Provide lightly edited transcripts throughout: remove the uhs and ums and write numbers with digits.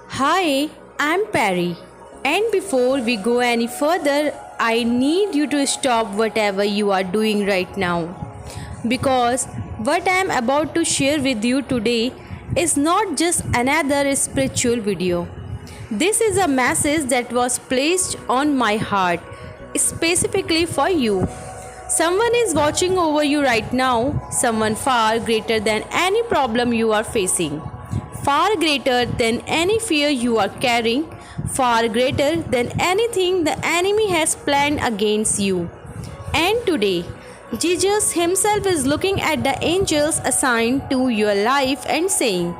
Hi, I'm Perry. And before we go any further, I need you to stop whatever you are doing right now. Because what I am about to share with you today is not just another spiritual video. This is a message that was placed on my heart specifically for you. Someone is watching over you right now, someone far greater than any problem you are facing, far greater than any fear you are carrying, far greater than anything the enemy has planned against you. And today, Jesus Himself is looking at the angels assigned to your life and saying,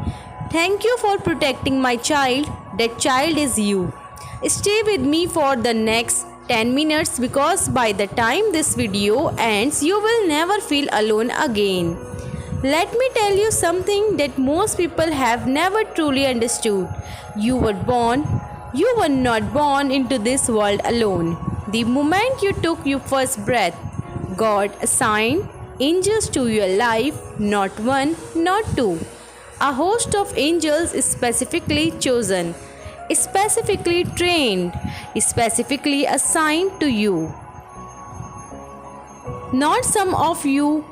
"Thank you for protecting my child. That child is you." Stay with me for the next 10 minutes because by the time this video ends, you will never feel alone again. Let me tell you something that most people have never truly understood. You were not born into this world alone. The moment you took your first breath, God assigned angels to your life, not one, not two. A host of angels is specifically chosen, specifically trained, specifically assigned to you. Not some of you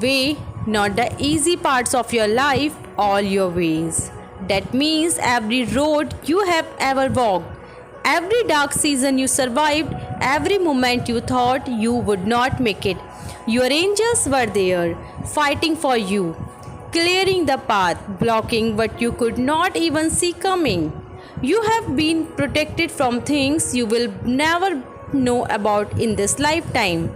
way, not the easy parts of your life, all your ways. That means every road you have ever walked, every dark season you survived, every moment you thought you would not make it. Your angels were there, fighting for you, clearing the path, blocking what you could not even see coming. You have been protected from things you will never know about in this lifetime.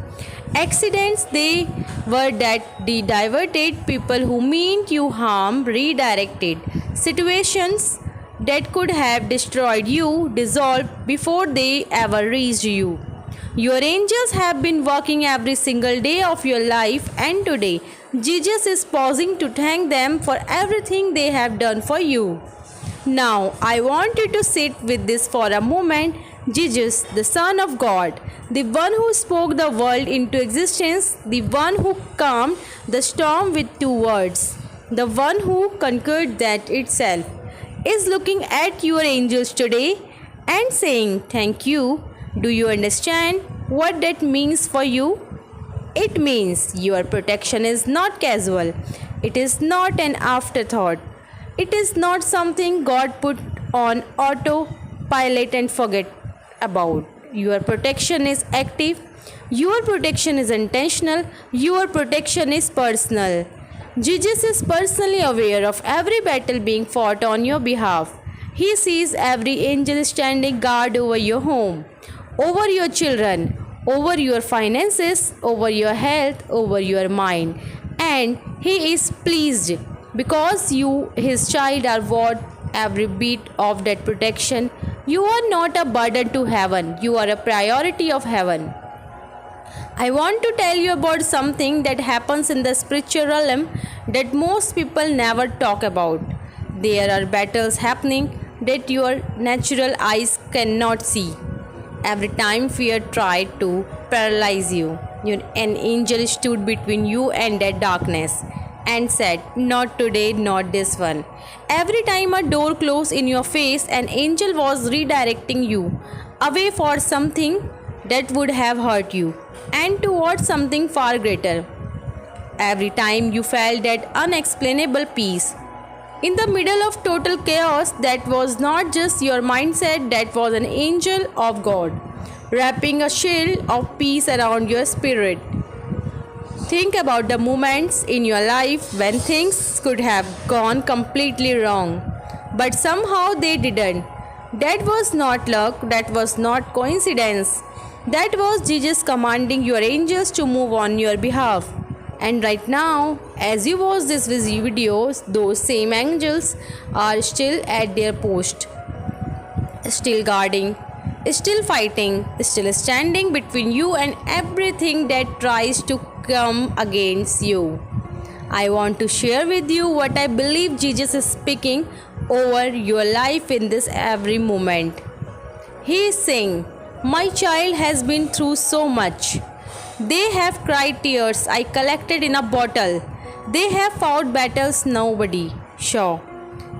Accidents they were that diverted, people who meant you harm redirected, situations that could have destroyed you dissolved before they ever reached you. Your angels have been working every single day of your life, and today Jesus is pausing to thank them for everything they have done for you. Now, I want you to sit with this for a moment. Jesus, the Son of God, the one who spoke the world into existence, the one who calmed the storm with two words, the one who conquered that itself, is looking at your angels today and saying, "Thank you." Do you understand what that means for you? It means your protection is not casual, it is not an afterthought. It is not something God put on autopilot and forget about. Your protection is active. Your protection is intentional. Your protection is personal. Jesus is personally aware of every battle being fought on your behalf. He sees every angel standing guard over your home, over your children, over your finances, over your health, over your mind. And He is pleased because you, His child, are worth every bit of that protection. You are not a burden to heaven, you are a priority of heaven. I want to tell you about something that happens in the spiritual realm that most people never talk about. There are battles happening that your natural eyes cannot see. Every time fear tried to paralyze you, an angel stood between you and that darkness and said, "Not today, not this one." Every time a door closed in your face, an angel was redirecting you away for something that would have hurt you and towards something far greater. Every time you felt that unexplainable peace in the middle of total chaos, that was not just your mindset, that was an angel of God wrapping a shield of peace around your spirit. Think about the moments in your life when things could have gone completely wrong, but somehow they didn't. That was not luck, that was not coincidence. That was Jesus commanding your angels to move on your behalf. And right now, as you watch this video, those same angels are still at their post, still guarding, still fighting, still standing between you and everything that tries to come against you. I want to share with you what I believe Jesus is speaking over your life in this every moment. He is saying, "My child has been through so much. They have cried tears I collected in a bottle. They have fought battles nobody saw.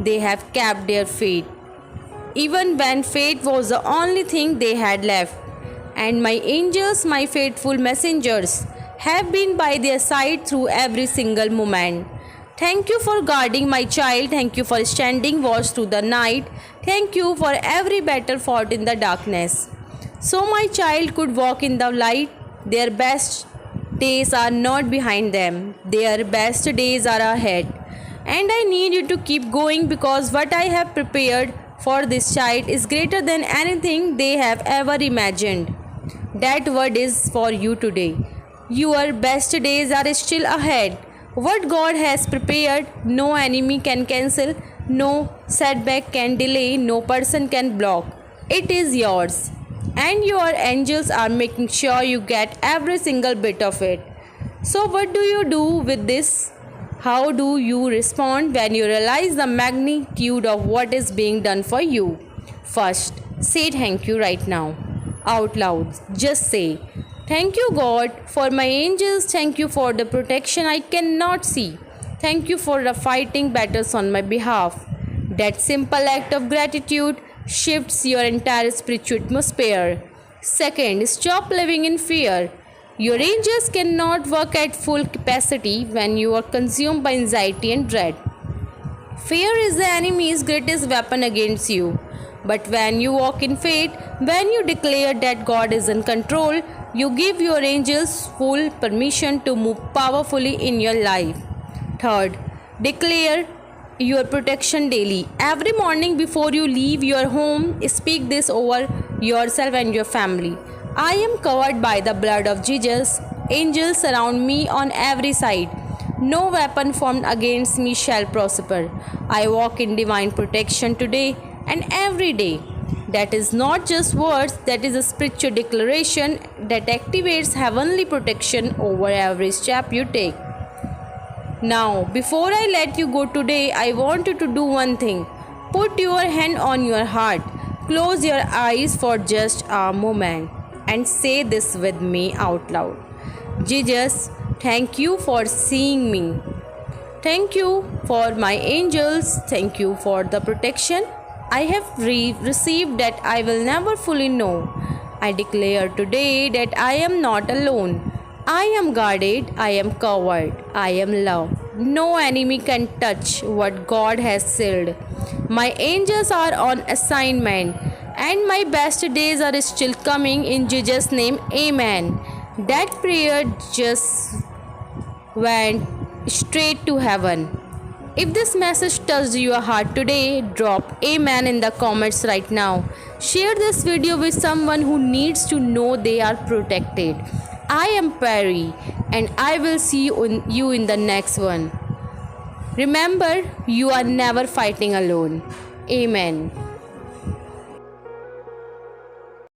They have kept their faith, even when faith was the only thing they had left. And my angels, my faithful messengers, have been by their side through every single moment. Thank you for guarding my child. Thank you for standing watch through the night. Thank you for every battle fought in the darkness, so my child could walk in the light. Their best days are not behind them, their best days are ahead. And I need you to keep going, because what I have prepared for this child is greater than anything they have ever imagined. That word is for you today. Your best days are still ahead. What God has prepared, no enemy can cancel, no setback can delay, no person can block. It is yours. And your angels are making sure you get every single bit of it. So, what do you do with this? How do you respond when you realize the magnitude of what is being done for you? First, say thank you right now. Out loud. Just say, thank you, God, for my angels. Thank you for the protection I cannot see. Thank you for the fighting battles on my behalf. That simple act of gratitude shifts your entire spiritual atmosphere. Second, stop living in fear. Your angels cannot work at full capacity when you are consumed by anxiety and dread. Fear is the enemy's greatest weapon against you. But when you walk in faith, when you declare that God is in control, you give your angels full permission to move powerfully in your life. Third, declare your protection daily. Every morning before you leave your home, speak this over yourself and your family. I am covered by the blood of Jesus. Angels surround me on every side. No weapon formed against me shall prosper. I walk in divine protection today and every day. That is not just words, that is a spiritual declaration that activates heavenly protection over every step you take. Now, before I let you go today, I want you to do one thing. Put your hand on your heart. Close your eyes for just a moment and say this with me out loud. Jesus, thank you for seeing me. Thank you for my angels. Thank you for the protection I have received that I will never fully know. I declare today that I am not alone. I am guarded, I am covered, I am loved. No enemy can touch what God has sealed. My angels are on assignment, and my best days are still coming. In Jesus' name, amen. That prayer just went straight to heaven. If this message touched your heart today, drop amen in the comments right now. Share this video with someone who needs to know they are protected. I am Perry, and I will see you in the next one. Remember, you are never fighting alone. Amen.